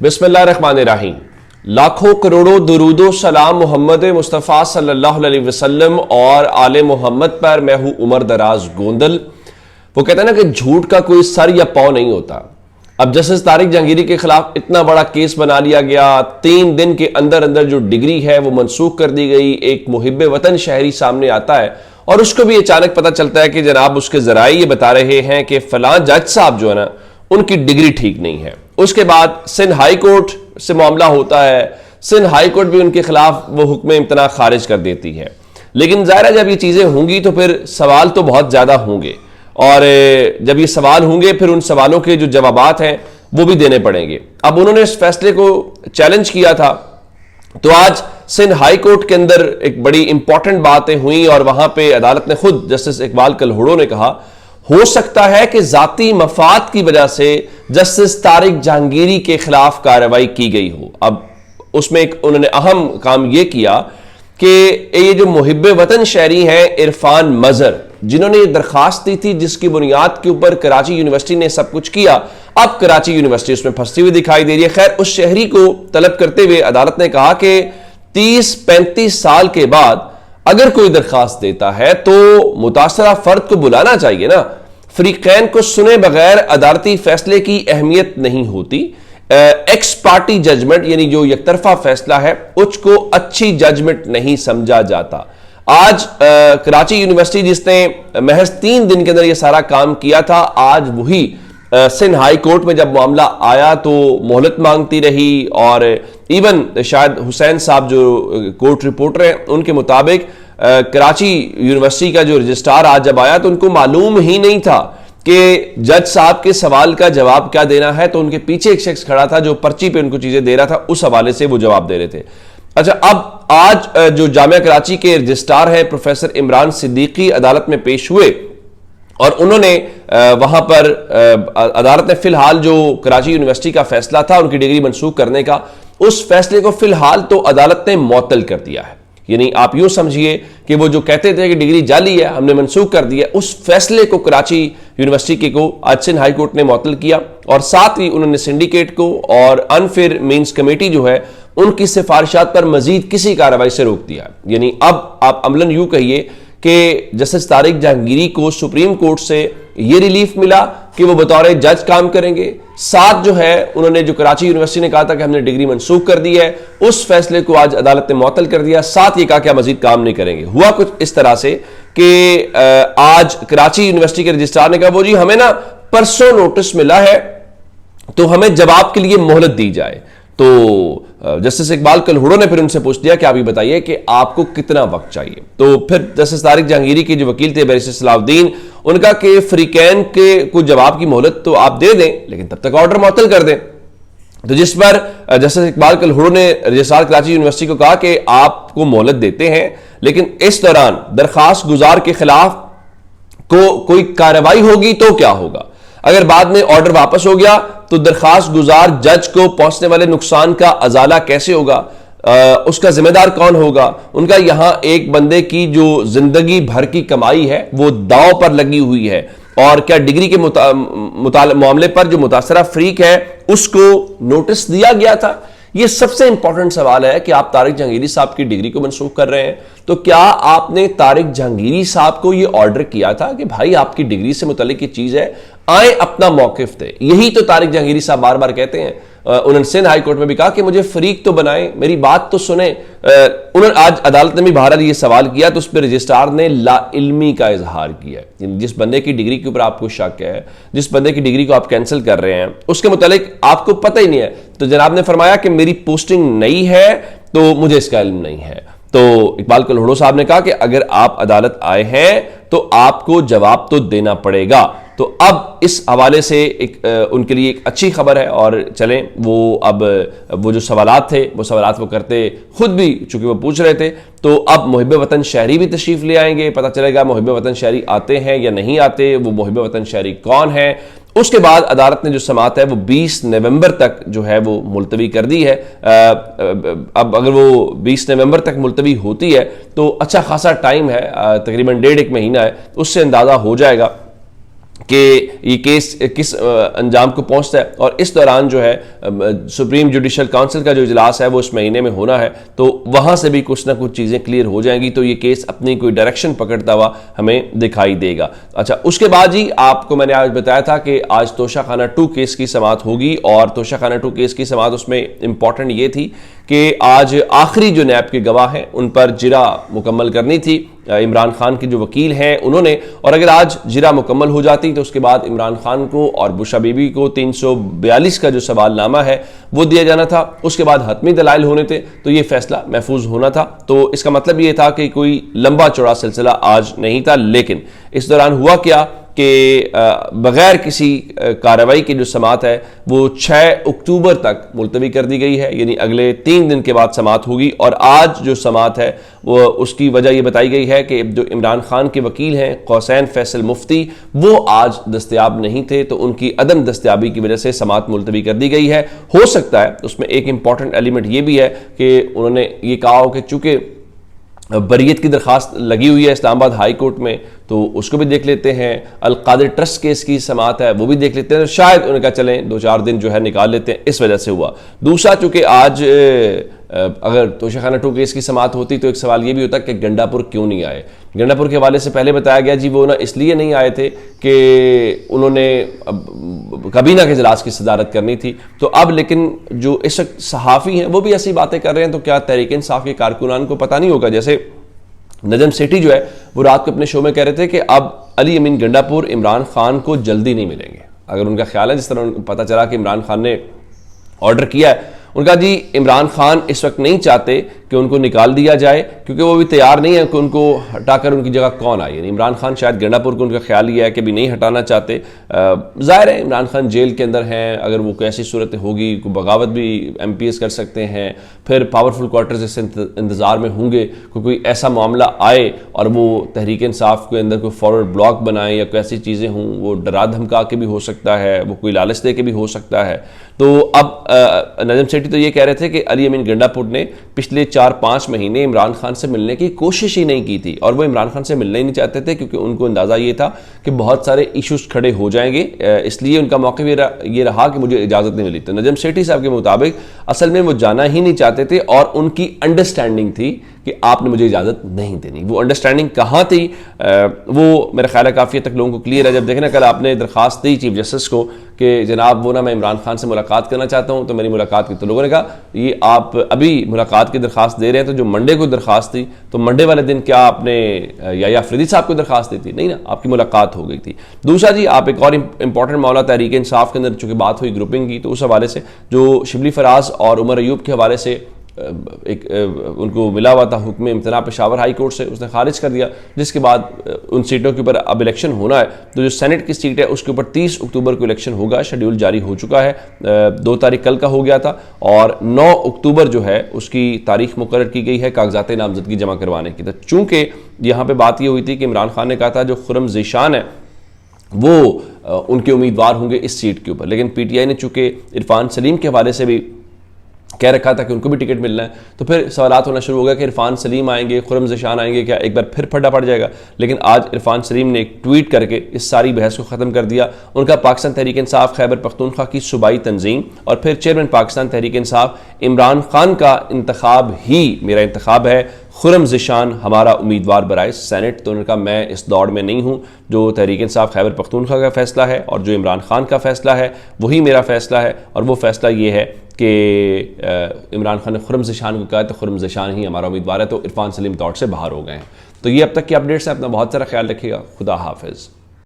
बिस्मिल्लाहिर्रहमानिर्रहीम। लाखों करोड़ों दुरूदो सलाम मोहम्मद मुस्तफ़ा सल्लल्लाहु अलैहि वसल्लम और आले मोहम्मद पर। मैं हूं उमर दराज गोंदल। वो कहते हैं ना कि झूठ का कोई सर या पांव नहीं होता। अब जस्टिस तारिक जहांगीरी के खिलाफ इतना बड़ा केस बना लिया गया, 3 दिन के अंदर अंदर जो डिग्री है वो मनसूख कर दी गई। एक मुहिब्बे वतन शहरी सामने आता है और उसको भी अचानक पता चलता है कि जनाब उसके जराए ये बता रहे हैं कि फलां जज साहब जो है ना उनकी डिग्री ठीक नहीं है। उसके बाद सिंध हाई कोर्ट से मामला होता है, सिंध हाई कोर्ट भी उनके खिलाफ वो हुक्म इम्तना खारिज कर देती है। लेकिन ज़ाहिर है जब ये चीज़ें होंगी तो फिर सवाल तो बहुत ज़्यादा होंगे और जब ये सवाल होंगे फिर उन सवालों के जो जवाबात हैं वो भी देने पड़ेंगे। अब उन्होंने इस फैसले को चैलेंज किया था तो आज सिंध हाई कोर्ट के अंदर एक बड़ी इंपॉर्टेंट बातें हुई और वहां पे अदालत ने खुद जस्टिस इकबाल कलहोड़ो ने कहा हो सकता है कि जाती मफाद की वजह से जस्टिस तारिक जहांगीरी के खिलाफ कार्रवाई की गई हो। अब उसमें एक उन्होंने अहम काम यह किया कि ये जो मुहिब्बे वतन शहरी हैं इरफान मजहर, जिन्होंने ये दरखास्त दी थी जिसकी बुनियाद के ऊपर कराची यूनिवर्सिटी ने सब कुछ किया, अब कराची यूनिवर्सिटी उसमें फंसती हुई दिखाई दे रही है। खैर, उस शहरी को तलब करते हुए अदालत ने कहा कि 30-35 साल के बाद अगर कोई दरखास्त देता है तो मुतासरा फर्द को बुलाना चाहिए ना। फरीकैन को सुने बगैर अदालती फैसले की अहमियत नहीं होती। एक्स पार्टी जजमेंट यानी जो यकतरफा फैसला है उसको अच्छी जजमेंट नहीं समझा जाता। आज कराची यूनिवर्सिटी जिसने महज 3 दिन के अंदर यह सारा काम किया था, आज वही सिंध हाई कोर्ट में जब मामला आया तो मोहलत मांगती रही और इवन शायद हुसैन साहब जो कोर्ट रिपोर्टर हैं उनके मुताबिक कराची यूनिवर्सिटी का जो रजिस्ट्रार आज जब आया तो उनको मालूम ही नहीं था कि जज साहब के सवाल का जवाब क्या देना है। तो उनके पीछे एक शख्स खड़ा था जो पर्ची पे उनको चीजें दे रहा था, उस हवाले से वो जवाब दे रहे थे। अच्छा, अब आज जो जामिया कराची के रजिस्ट्रार हैं प्रोफेसर इमरान सिद्दीकी अदालत में पेश हुए और उन्होंने वहां पर अदालत ने फिलहाल जो कराची यूनिवर्सिटी का फैसला था उनकी डिग्री मनसूख करने का, उस फैसले को फिलहाल तो अदालत ने मुअत्तल कर दिया है। यानी आप यूं समझिए कि वो जो कहते थे कि डिग्री जाली है हमने मनसूख कर दिया, उस फैसले को कराची यूनिवर्सिटी को आज सिंध हाई कोर्ट ने मुअत्तल किया और साथ ही उन्होंने सिंडिकेट को और अनफेयर मींस कमेटी जो है उनकी सिफारिशात पर मजीद किसी कार्रवाई से रोक दिया। यानी अब आप अमलन यूं कहिए कि जस्टिस तारिक जहांगीरी को सुप्रीम कोर्ट से यह रिलीफ मिला कि वो बतौर जज काम करेंगे। साथ जो है उन्होंने जो कराची यूनिवर्सिटी ने कहा था कि हमने डिग्री मनसूख कर दी है, उस फैसले को आज अदालत ने मुअत्तल कर दिया। साथ ये कहा कि मजीद काम नहीं करेंगे। हुआ कुछ इस तरह से कि आज कराची यूनिवर्सिटी के रजिस्ट्रार ने कहा वो जी हमें ना परसों नोटिस मिला है तो हमें जवाब के लिए मोहलत दी जाए। तो जस्टिस इकबाल कलहोड़ो ने फिर उनसे पूछ दिया कि आप ये बताइए कि आपको कितना वक्त चाहिए। तो फिर जस्टिस तारिक जहांगीरी के जो वकील थे बैरिस्टर सलाउद्दीन, उनका कि फरीकैन के कुछ जवाब की मोहलत तो आप दे दें लेकिन तब तक ऑर्डर मुअत्तल कर दें। तो जिस पर जस्टिस इकबाल कलहोड़ो ने रजिस्ट्रार कराची यूनिवर्सिटी को कहा कि आपको मोहलत देते हैं लेकिन इस दौरान दरखास्त गुजार के खिलाफ कोई कार्रवाई होगी तो क्या होगा। अगर बाद में ऑर्डर वापस हो गया तो दरखास्त गुजार जज को पहुंचने वाले नुकसान का अजाला कैसे होगा, उसका जिम्मेदार कौन होगा। उनका यहां एक बंदे की जो जिंदगी भर की कमाई है वो दांव पर लगी हुई है और क्या डिग्री के मामले पर जो मुतासरा फरीक है उसको नोटिस दिया गया था। यह सबसे इंपॉर्टेंट सवाल है कि आप तारिक जहांगीरी साहब की डिग्री को मनसूख कर रहे हैं तो क्या आपने तारिक जहांगीरी साहब को यह ऑर्डर किया था कि भाई आपकी डिग्री से मुतल्लिक ये चीज है, आए अपना मौकिफ थे। यही तो तारिक जहांगीरी साहब बार बार कहते हैं। उन्होंने सिंध हाई कोर्ट में भी कहा कि मुझे फरीक तो बनाए, मेरी बात तो सुने। उन्होंने आज अदालत ने भी बहरहाल ये सवाल किया तो उस पर रजिस्ट्रार ने लाइल्मी का इजहार किया। जिस बंदे की डिग्री के ऊपर आपको शक है, जिस बंदे की डिग्री को आप कैंसिल कर रहे हैं, उसके मुतालिक आपको पता ही नहीं है। तो जनाब ने फरमाया कि मेरी पोस्टिंग नई है तो मुझे इसका इल्म नहीं है। तो इकबाल कलहोड़ो साहब ने कहा कि अगर आप अदालत आए हैं तो आपको जवाब तो देना पड़ेगा। तो अब इस हवाले से उनके लिए एक अच्छी खबर है और चलें वो जो सवालात थे वो सवालात वो करते खुद भी चूंकि वो पूछ रहे थे तो अब मुहिब्बे वतन शहरी भी तशरीफ ले आएंगे। पता चलेगा मुहिब्बे वतन शहरी आते हैं या नहीं आते, वो मुहिब्बे वतन शहरी कौन है। उसके बाद अदालत ने जो समाअत है वो 20 नवंबर तक जो है वो मुलतवी कर दी है। अब अगर वो 20 नवंबर तक मुलतवी होती है तो अच्छा खासा टाइम है, तकरीबन 1.5 महीना है, उससे अंदाजा हो जाएगा कि ये केस किस अंजाम को पहुंचता है। और इस दौरान जो है सुप्रीम जुडिशल काउंसिल का जो इजलास है वो इस महीने में होना है, तो वहां से भी कुछ ना कुछ चीज़ें क्लियर हो जाएंगी, तो ये केस अपनी कोई डायरेक्शन पकड़ता हुआ हमें दिखाई देगा। अच्छा, उसके बाद ही आपको मैंने आज बताया था कि आज तोशाखाना 2 केस की समाअत होगी, और तोशाखाना 2 केस की समाअत उसमें इंपॉर्टेंट ये थी कि आज आखिरी जो नैब के गवाह हैं उन पर जिरा मुकम्मल करनी थी। इमरान खान के जो वकील हैं उन्होंने, और अगर आज जिरा मुकम्मल हो जाती तो उसके बाद इमरान खान को और बुशरा बीबी को 342 का जो सवालनामा है वो दिया जाना था, उसके बाद हतमी दलाइल होने थे, तो ये फैसला महफूज होना था। तो इसका मतलब ये था कि कोई लंबा चौड़ा सिलसिला आज नहीं था, लेकिन इस दौरान हुआ क्या कि बगैर किसी कार्रवाई की जो समाअत है वो 6 अक्टूबर तक मुलतवी कर दी गई है, यानी अगले 3 दिन के बाद समाअत होगी। और आज जो समाअत है वो उसकी वजह ये बताई गई है कि जो इमरान खान के वकील हैं हुसैन फैसल मुफ्ती, वो आज दस्तयाब नहीं थे, तो उनकी अदम दस्तयाबी की वजह से समाअत मुलतवी कर दी गई है। हो सकता है उसमें एक इंपॉर्टेंट एलिमेंट ये भी है कि उन्होंने ये कहा हो कि चूंकि बरीयत की दरखास्त लगी हुई है इस्लामाबाद हाई कोर्ट में, तो उसको भी देख लेते हैं। अल कादिर ट्रस्ट केस की समाअत है वो भी देख लेते हैं, तो शायद उन्होंने कहा चलें 2-4 दिन जो है निकाल लेते हैं, इस वजह से हुआ। दूसरा, चूंकि आज अगर तोशाखाना 2 केस की समाअत होती तो एक सवाल ये भी होता कि गंडापुर क्यों नहीं आए। गंडापुर के हवाले से पहले बताया गया जी वो ना इसलिए नहीं आए थे कि उन्होंने काबीना के इजलास की सदारत करनी थी। तो अब लेकिन जो इस वक्त सहाफ़ी हैं वो भी ऐसी बातें कर रहे हैं, तो क्या तहरीक इंसाफ के कारकुनान को पता नहीं होगा? जैसे नजम सेठी जो है वो रात को अपने शो में कह रहे थे कि अब अली अमीन गंडापुर इमरान खान को जल्दी नहीं मिलेंगे। अगर उनका ख्याल है, जिस तरह उनको पता चला कि इमरान खान ने ऑर्डर किया है, उनका जी इमरान खान इस वक्त नहीं चाहते कि उनको निकाल दिया जाए, क्योंकि वो भी तैयार नहीं है कि उनको हटाकर उनकी जगह कौन आए। यानी इमरान खान शायद गंडापुर को उनका ख्याल ये है कि भी नहीं हटाना चाहते। ज़ाहिर है इमरान खान जेल के अंदर हैं, अगर वो कैसी सूरत होगी, कोई बगावत भी MPS कर सकते हैं, फिर पावरफुल क्वार्टर्स इससे इंतज़ार में होंगे कोई ऐसा मामला आए और वो तहरीक इंसाफ के अंदर कोई फॉरवर्ड ब्लॉक बनाए या कोई ऐसी चीज़ें हों, वो डरा धमका के भी हो सकता है, वो कोई लालच दे के भी हो सकता है। तो अब नजम सेठी तो ये कह रहे थे कि अली अमीन गंडापुर ने पिछले 4-5 महीने इमरान खान से मिलने की कोशिश ही नहीं की थी, और वो इमरान खान से मिलना ही नहीं चाहते थे, क्योंकि उनको अंदाज़ा ये था कि बहुत सारे इश्यूज खड़े हो जाएंगे, इसलिए उनका मौका ये रहा कि मुझे इजाज़त नहीं मिली। तो नजम सेठी साहब के मुताबिक असल में वो जाना ही नहीं चाहते थे, और उनकी अंडरस्टैंडिंग थी कि आपने मुझे इजाज़त नहीं देनी। वो अंडरस्टैंडिंग कहाँ थी वो मेरा ख्याल है काफ़ी हद तक लोगों को क्लियर है। जब देखें ना, कल आपने दरख्वास्त दी चीफ जस्टिस को कि जनाब वो ना मैं इमरान खान से मुलाकात करना चाहता हूँ, तो मेरी मुलाकात की, तो लोगों ने कहा ये आप अभी मुलाकात की दरख्वास्त दे रहे हैं, तो जो मंडे को दरख्वास्त थी, तो मंडे वाले दिन क्या आपने या अफरीदी साहब को दरख्वास्त दी थी? नहीं ना, आपकी मुलाकात हो गई थी। दूसरा जी, आप एक और इंपॉर्टेंट मामला तहरीक इंसाफ के अंदर चूँकि बात हुई ग्रुपिंग की, तो उस हवाले से जो शिबली फराज और उमर अयूब के हवाले से एक उनको मिला हुआ था हुक्म इम्तना पेशावर हाई कोर्ट से, उसने खारिज कर दिया, जिसके बाद उन सीटों के ऊपर अब इलेक्शन होना है। तो जो सेनेट की सीट है उसके ऊपर 30 अक्टूबर को इलेक्शन होगा, शेड्यूल जारी हो चुका है, 2 तारीख कल का हो गया था, और 9 अक्टूबर जो है उसकी तारीख मुकर्रर की गई है कागजात नामजदगी जमा करवाने की। तो चूँकि यहाँ पर बात ये हुई थी कि इमरान खान ने कहा था जो खुर्रम ज़ीशान है वो उनके उम्मीदवार होंगे इस सीट के ऊपर, लेकिन PTI ने चूँकि इरफान सलीम के हवाले से भी कह रखा था कि उनको भी टिकट मिलना है, तो फिर सवालात होना शुरू हो गया कि इरफान सलीम आएंगे, खुर्रम ज़ीशान आएंगे, क्या एक बार फिर फटा पड़ जाएगा? लेकिन आज इरफान सलीम ने एक ट्वीट करके इस सारी बहस को ख़त्म कर दिया। उनका पाकिस्तान तहरीक इंसाफ खैबर पख्तूनख्वा की सूबाई तंजीम और फिर चेयरमैन पाकिस्तान तहरीक इंसाफ इमरान खान का इंतखाब ही मेरा इंतखाब है, खुर्रम ज़ीशान हमारा उम्मीदवार बराए सेनेट। तो उन्होंने कहा मैं इस दौड़ में नहीं हूँ, जो तहरीक इंसाफ खैबर पख्तूनख्वा का फैसला है और जो इमरान खान का फैसला है वही मेरा फैसला है, और वो फैसला ये है कि इमरान खान ने खुर्रम ज़ीशान को कहा तो खुर्रम ज़ीशान ही हमारा उम्मीदवार है। तो इरफान सलीम दौड़ से बाहर हो गए हैं। तो ये अब तक की अपडेट्स हैं, अपना बहुत सारा ख्याल रखिएगा। खुदा हाफिज़।